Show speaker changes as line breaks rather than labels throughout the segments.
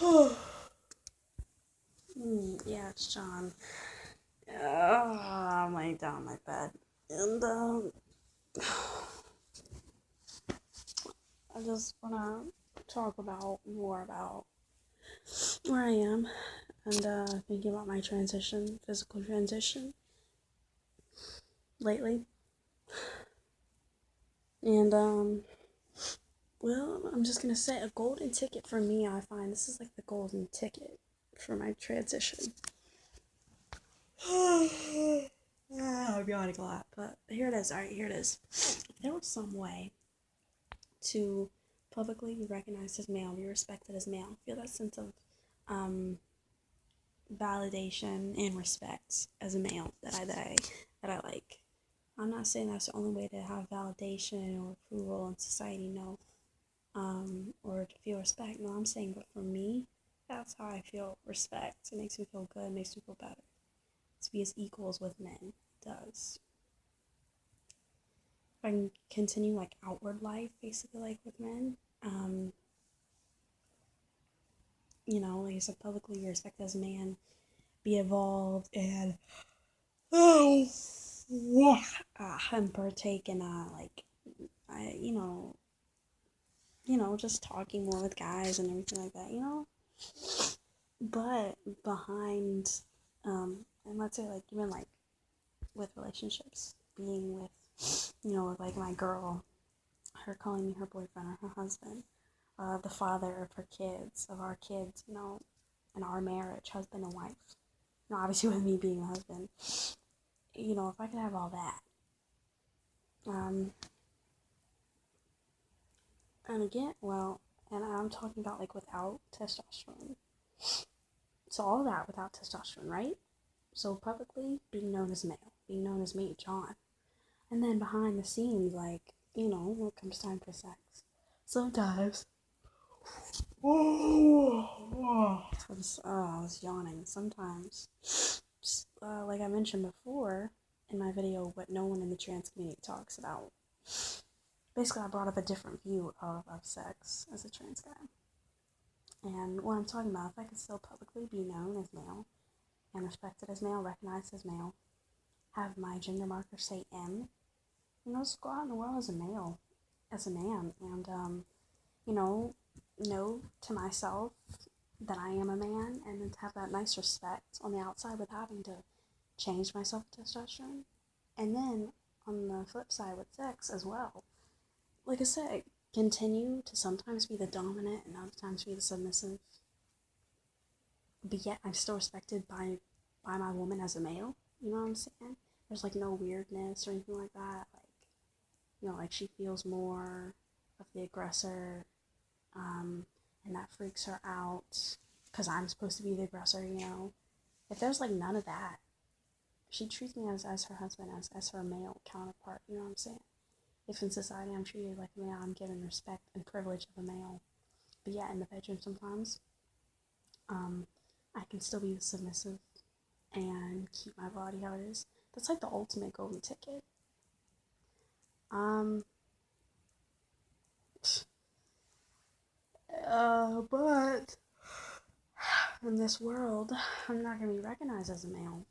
Yeah, it's John. I'm laying down on my bed, and I just wanna talk about more about where I am, and thinking about my transition, physical transition lately, and well, I'm just gonna say a golden ticket for me. I find this is like the golden ticket for my transition. I'm yawning a lot, but here it is. All right, here it is. If there was some way to publicly be recognized as male, be respected as male, feel that sense of um, validation and respect as a male that I like. I'm not saying that's the only way to have validation or approval in society, no, or to feel respect. No, I'm saying, but for me, that's how I feel respect. It makes me feel good, it makes me feel better. To be as equals with men does. If I can continue like outward life, basically like with men, like I said, publicly respect as a man, be evolved and and partake in I just talking more with guys and everything like that. But behind and let's say like even like with relationships, being with like my girl, her calling me her boyfriend or her husband, the father of her kids, of our kids, in our marriage, husband and wife. Obviously with me being the husband, if I could have all that, um, and again, well, and I'm talking about like without testosterone. So all that without testosterone, right? So publicly being known as male, being known as me, John, and then behind the scenes, like when it comes time for sex, sometimes. I was yawning. Sometimes, like I mentioned before in my video, what no one in the trans community talks about. Basically, I brought up a different view of sex as a trans guy. And what I'm talking about, if I could still publicly be known as male and respected as male, recognized as male, have my gender marker say M, just go out in the world as a male, as a man, and, you know, know to myself that I am a man and then to have that nice respect on the outside without having to change myself to testosterone. And then on the flip side with sex as well, like I said, continue to sometimes be the dominant and other times be the submissive, but yet I'm still respected by my woman as a male. You know what I'm saying? There's like no weirdness or anything like that. Like she feels more of the aggressor, and that freaks her out because I'm supposed to be the aggressor. If there's like none of that, she treats me as her husband, as her male counterpart. You know what I'm saying? If in society I'm treated like a male, I'm given respect and privilege of a male. But yeah, in the bedroom sometimes, um, I can still be submissive and keep my body how it is. That's like the ultimate golden ticket. Um, but in this world, I'm not gonna be recognized as a male.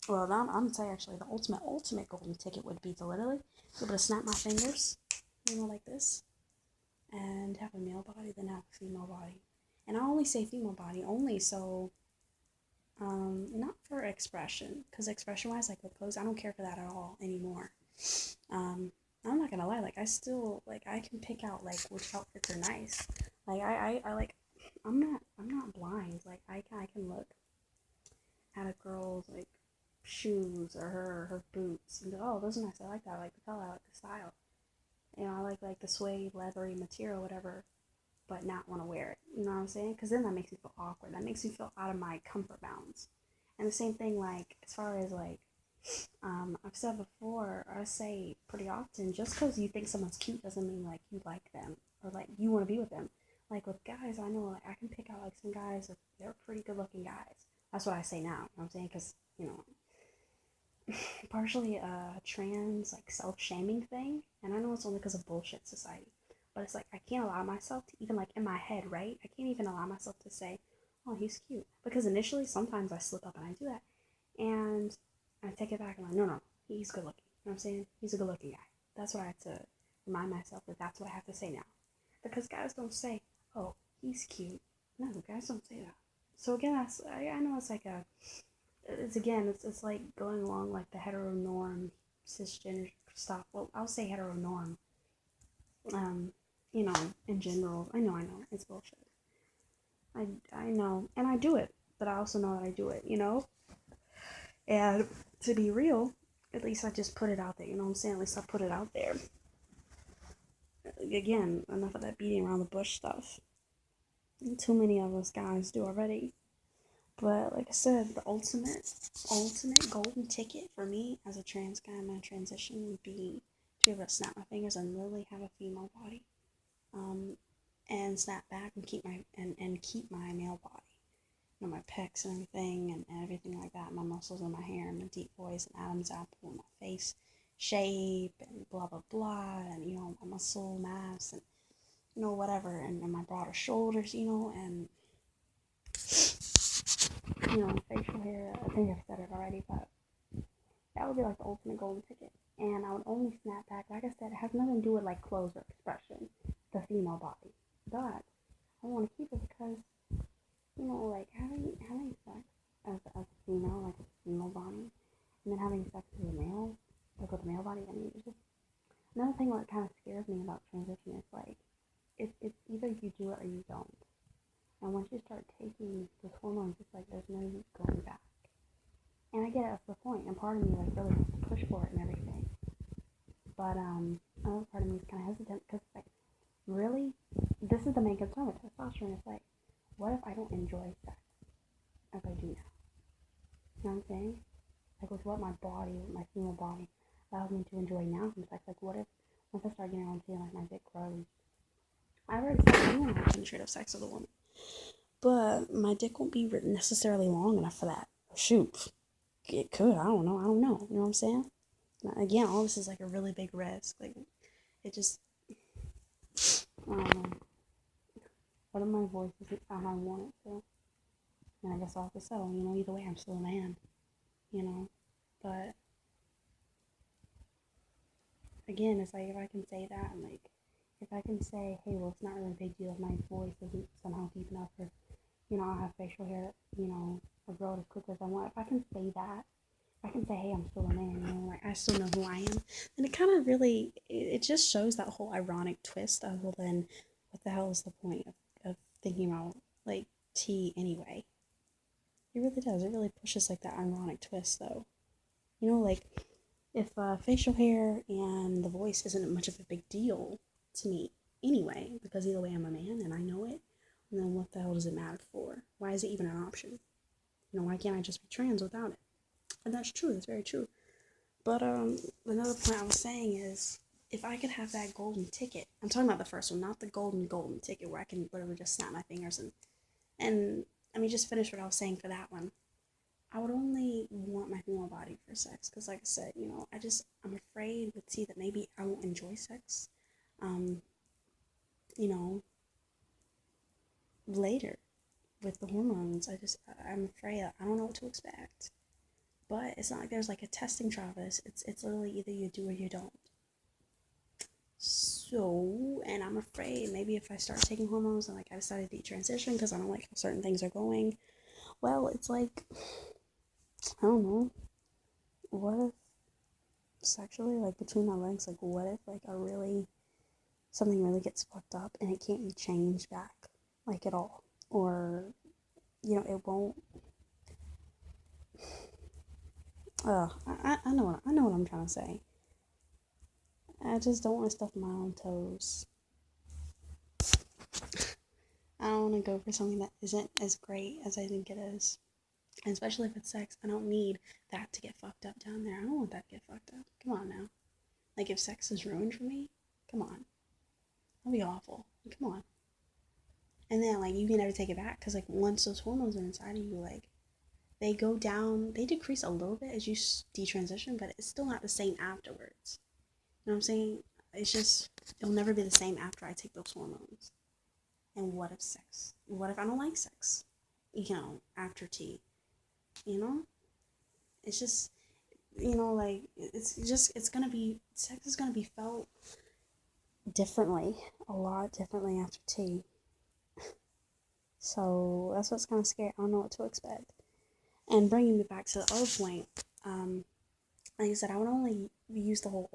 Well, I'm gonna tell you actually, the ultimate golden ticket would be to literally be able to snap my fingers, like this, and have a male body, then have a female body. And I only say female body only so, not for expression, because expression-wise, like with clothes, I don't care for that at all anymore. Um, I'm not gonna lie, like I still I can pick out like which outfits are nice. Like I like I'm not blind. Like I can look at a girl's like shoes or her boots and go, oh, those are nice. I like that. I like the color. I like the style. I like the suede leathery material, whatever, but not want to wear it. You know what I'm saying? Because then that makes me feel awkward. That makes me feel out of my comfort bounds. And the same thing, like as far as like I've said before, I say pretty often, just because you think someone's cute doesn't mean like you like them or like you want to be with them. Like with guys, I know like I can pick out like some guys if they're pretty good looking guys. That's what I say now. You know what I'm saying? Because partially a trans like self shaming thing, and I know it's only because of bullshit society, But it's like I can't allow myself to even like in my head, right? I can't even allow myself to say, "Oh, he's cute," because initially sometimes I slip up and I do that, and I take it back and I'm like, no, he's good looking. You know what I'm saying? He's a good looking guy. That's what I have to remind myself that that's what I have to say now, because guys don't say, "Oh, he's cute." No, guys don't say that. So again, I know it's like it's like going along like the hetero norm, cisgender stuff. Well, I'll say hetero norm. Um, in general, I know, it's bullshit. I know, and I do it, but I also know that I do it, And to be real, at least I just put it out there, you know what I'm saying? At least I put it out there. Again, enough of that beating around the bush stuff. Too many of us guys do already. But like I said, the ultimate golden ticket for me as a trans guy in my transition would be to be able to snap my fingers and literally have a female body, and snap back and keep my male body, my pecs and everything like that, my muscles and my hair and my deep voice and Adam's apple and my face shape and blah blah blah, and my muscle mass and whatever, and my broader shoulders, and facial hair. I think I've said it already, but that would be like the ultimate golden ticket. And I would only snap back, like I said, it has nothing to do with like clothes or expression, the female body. But I want to keep it because, like having sex as a female, like a female body, and then having sex with a male, like with a male body. I mean, it's just another thing that kind of scares me about transition is like, it's either you do it or you don't. And once you start taking those hormones, it's like there's no going back. And I get it, that's the point. And part of me like really wants to push for it and everything. But another part of me is kind of hesitant because it's like, really, this is the main concern with testosterone. It's like, what if I don't enjoy sex as I do now? You know what I'm saying? Like with what my body, my female body, allows me to enjoy now from sex. Like what if once I start getting around to like my dick grows, I've already started doing penetrative sex with a woman, but my dick won't be necessarily long enough for that. Shoot, it could. I don't know. You know what I'm saying? Again, all this is like a really big risk. Like it just, I don't know. What if my voice isn't how I want it to? And I guess I'll have to settle. Either way, I'm still a man. But again, it's like if I can say that, and like if I can say, hey, well, it's not really a big deal if my voice isn't somehow deep enough, or I'll have facial hair, or grow it as quickly as I want. If I can say that, if I can say, hey, I'm still a man, like I still know who I am, then it kind of really, it just shows that whole ironic twist of, well, then what the hell is the point of thinking about like tea anyway? It really does. It really pushes like that ironic twist, though. Like if facial hair and the voice isn't much of a big deal to me anyway, because either way I'm a man and I know it, and then what the hell does it matter for? Why is it even an option? Why can't I just be trans without it? And that's true. That's very true. But another point I was saying is, if I could have that golden ticket, I'm talking about the first one, not the golden ticket where I can literally just snap my fingers and I mean, just finish what I was saying for that one. I would only want my female body for sex because, like I said, I'm afraid with tea that maybe I won't enjoy sex, later with the hormones. I'm afraid I don't know what to expect. But it's not like there's like a testing trial for this. It's literally either you do or you don't. So, and I'm afraid maybe if I start taking hormones and like I decided to detransition because I don't like how certain things are going, well, it's like, I don't know, what if sexually, like between my legs, like what if like something really gets fucked up and it can't be changed back, like at all, or it won't. I know what I'm trying to say. I just don't want to stuff my own toes. I don't want to go for something that isn't as great as I think it is. And especially if it's sex, I don't need that to get fucked up down there. I don't want that to get fucked up. Come on now. Like, if sex is ruined for me, come on. That'd be awful. Come on. And then, like, you can never take it back because, like, once those hormones are inside of you, like, they go down, they decrease a little bit as you detransition, but it's still not the same afterwards. You know what I'm saying? It's just, It'll never be the same after I take those hormones. And what if sex? What if I don't like sex? After T. You know? It's just, like, it's gonna be, sex is gonna be felt differently, a lot differently after T. So that's what's kind of scary. I don't know what to expect. And bringing me back to the other point, like I said, I would only use the whole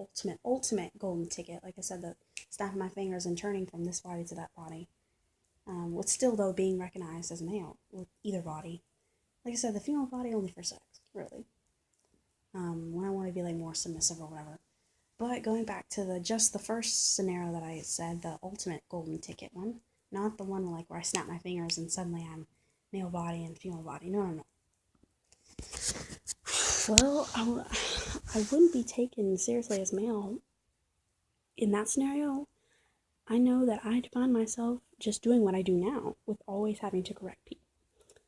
ultimate golden ticket. Like I said, the snapping my fingers and turning from this body to that body. With still, though, being recognized as male with either body. Like I said, the female body only for sex, really. When I want to be like more submissive or whatever. But going back to the first scenario that I said, the ultimate golden ticket one, not the one like where I snap my fingers and suddenly I'm male body and female body. No. Well, I wouldn't be taken seriously as male in that scenario. I know that I'd find myself just doing what I do now with always having to correct people.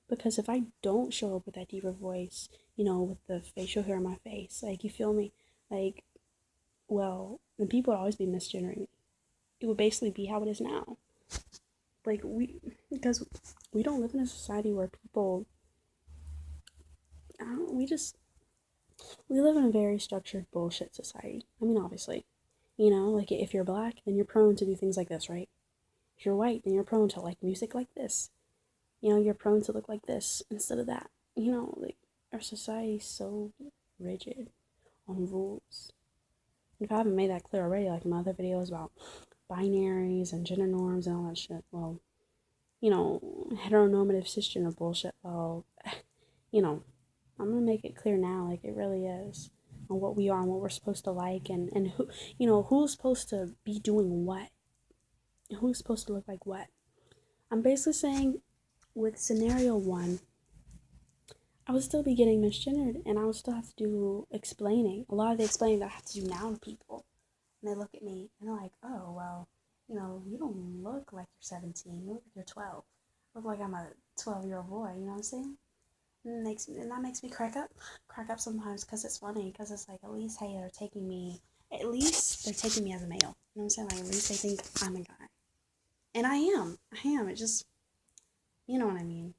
Because if I don't show up with that deeper voice, with the facial hair on my face, like, you feel me? Like, well, then people would always be misgendering me. It would basically be how it is now. Like, because we don't live in a society where people, we live in a very structured bullshit society. I mean, obviously, like, if you're black, then you're prone to do things like this, right? If you're white, then you're prone to like music like this. You're prone to look like this instead of that. Like, our society's so rigid on rules. If I haven't made that clear already, like in my other videos about binaries and gender norms and all that shit, well, heteronormative cisgender bullshit, well, I'm gonna make it clear now, like it really is, on what we are and what we're supposed to like, and who, who's supposed to be doing what, who's supposed to look like what. I'm basically saying, with scenario one, I would still be getting misgendered, and I would still have to do explaining. A lot of the explaining that I have to do now to people. And they look at me, and they're like, oh, well, you don't look like you're 17. You look like you're 12. I look like I'm a 12-year-old boy, you know what I'm saying? And that makes me crack up sometimes, because it's funny, because it's like, at least they're taking me as a male. You know what I'm saying? Like, at least they think I'm a guy. And I am. It just, you know what I mean.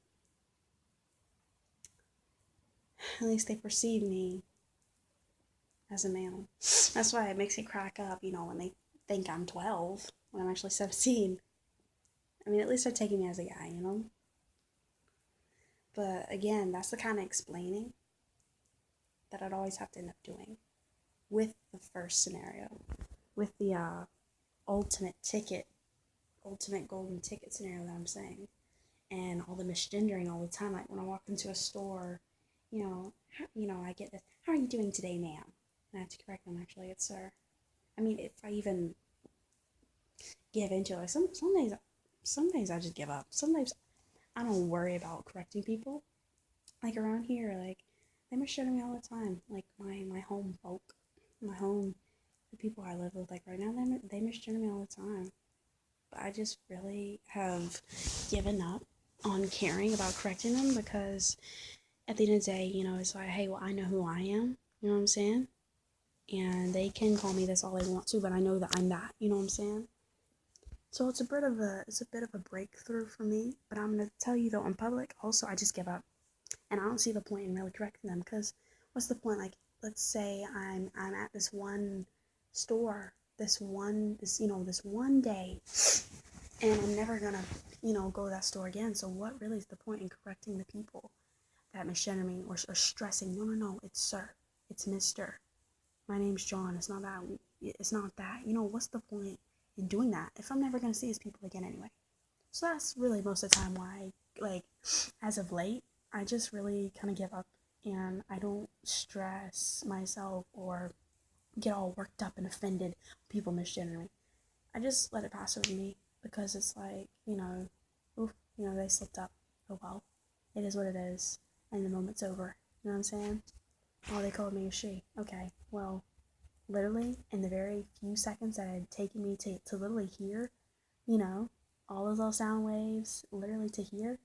At least they perceive me as a male. That's why it makes me crack up, when they think I'm 12, when I'm actually 17. I mean, at least they're taking me as a guy, But again, that's the kind of explaining that I'd always have to end up doing with the first scenario, with the ultimate golden ticket scenario that I'm saying, and all the misgendering all the time. Like when I walk into a store, I get this, how are you doing today, ma'am? And I have to correct them, actually, it's sir. I mean, if I even give into it, like some days I just give up. Some days I don't worry about correcting people. Like around here, like, they misgender me all the time. Like my home folk, the people I live with, like right now, they misgender me all the time. But I just really have given up on caring about correcting them, because at the end of the day, it's like, hey, well, I know who I am. You know what I'm saying? And they can call me this all they want to, but I know that I'm that. You know what I'm saying? So it's a bit of a breakthrough for me. But I'm gonna tell you though, in public, also, I just give up, and I don't see the point in really correcting them, because what's the point? Like, let's say I'm at this one store, this one day, and I'm never gonna go to that store again. So what really is the point in correcting the people that misgender me, or stressing, no, it's sir, it's Mr. My name's John. It's not that. It's not that. What's the point in doing that if I'm never gonna see these people again anyway? So that's really most of the time why, like, as of late, I just really kind of give up, and I don't stress myself or get all worked up and offended when people misgender me. I just let it pass over me, because it's like, they slipped up. Oh well, it is what it is, and the moment's over. You know what I'm saying? Oh, they called me a she. Okay, well, literally, in the very few seconds that it had taken me to literally hear, all those little sound waves, literally to hear,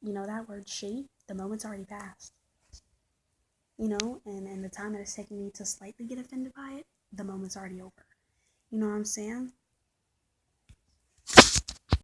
that word she, the moment's already passed. And the time that it's taken me to slightly get offended by it, the moment's already over. You know what I'm saying?